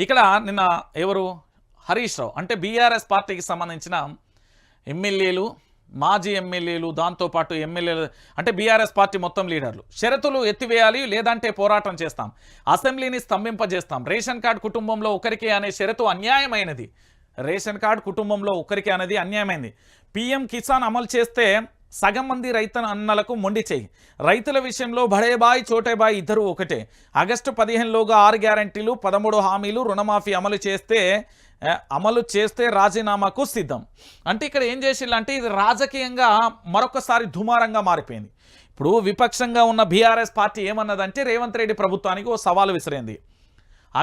ఇక్కడ నిన్న ఎవరు హరీష్ రావు అంటే బీఆర్ఎస్ పార్టీకి సంబంధించిన ఎమ్మెల్యేలు, మాజీ ఎమ్మెల్యేలు, దాంతోపాటు ఎమ్మెల్యేలు అంటే బీఆర్ఎస్ పార్టీ మొత్తం లీడర్లు షరతులు ఎత్తివేయాలి, లేదంటే పోరాటం చేస్తాం, అసెంబ్లీని స్తంభింపజేస్తాం, రేషన్ కార్డు కుటుంబంలో ఒకరికి అనే షరతు అన్యాయమైనది, రేషన్ కార్డు కుటుంబంలో ఒకరికి అనేది అన్యాయమైంది, పీఎం కిసాన్ అమలు చేస్తే సగం మంది అన్నలకు మొండి చేయి, రైతుల విషయంలో బడేబాయ్ చోటేబాయ్ ఇద్దరు ఒకటే, ఆగస్టు 15లోగా 6 గ్యారంటీలు 13 హామీలు రుణమాఫీ అమలు చేస్తే రాజీనామాకు సిద్ధం. అంటే ఇక్కడ ఏం చేసిల్లంటే ఇది రాజకీయంగా మరొకసారి దుమారంగా మారిపోయింది. ఇప్పుడు విపక్షంగా ఉన్న బీఆర్ఎస్ పార్టీ ఏమన్నదంటే రేవంత్ రెడ్డి ప్రభుత్వానికి ఓ సవాలు విసిరింది.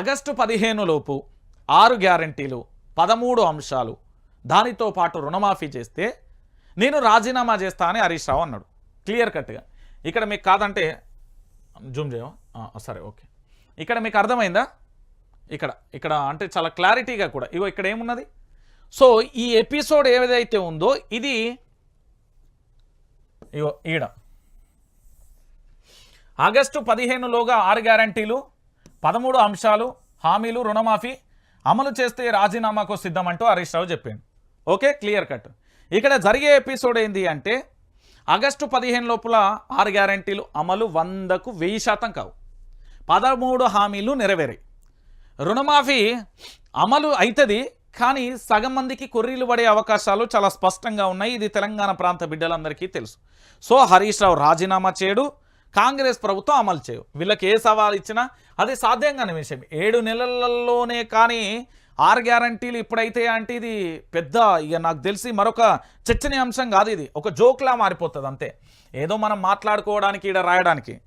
ఆగస్టు 15 లోపు 6 గ్యారంటీలు 13 అంశాలు దానితో పాటు రుణమాఫీ చేస్తే నేను రాజీనామా చేస్తా అని హరీష్ రావు అన్నాడు క్లియర్ కట్గా. ఇక్కడ మీకు కాదంటే జూమ్ చేయవా, సరే ఓకే. ఇక్కడ మీకు అర్థమైందా? ఇక్కడ అంటే చాలా క్లారిటీగా కూడా ఇగో ఇక్కడ ఏమున్నది. సో ఈ ఎపిసోడ్ ఏదైతే ఉందో ఇది ఇగో ఈడ ఆగస్టు 15లోగా 6 గ్యారంటీలు 13 అంశాలు హామీలు రుణమాఫీ అమలు చేస్తే రాజీనామాకు సిద్ధమంటూ హరీష్ రావు చెప్పిండు. Okay, clear cut. ఇక్కడ జరిగే ఎపిసోడ్ ఏంది అంటే ఆగస్టు 15 లోపల 6 గ్యారంటీలు అమలు 100కు 1000% కావు, 13 హామీలు నెరవేరాయి, రుణమాఫీ అమలు అవుతుంది కానీ సగం మందికి కొర్రీలు పడే అవకాశాలు చాలా స్పష్టంగా ఉన్నాయి. ఇది తెలంగాణ ప్రాంత బిడ్డలందరికీ తెలుసు. సో హరీష్ రావు రాజీనామా చేయడు, కాంగ్రెస్ ప్రభుత్వం అమలు చేయు. వీళ్ళకి ఏ సవాల్ ఇచ్చినా అది సాధ్యం కాని విషయం. 7 నెలలలోనే కానీ 6 గ్యారంటీలు ఇప్పుడైతే అంటే ఇది పెద్ద ఇక నాకు తెలిసి మరొక చర్చనీయాంశం కాదు, ఇది ఒక జోక్లా మారిపోతుంది అంతే, ఏదో మనం మాట్లాడుకోవడానికి ఇక్కడ రాయడానికి.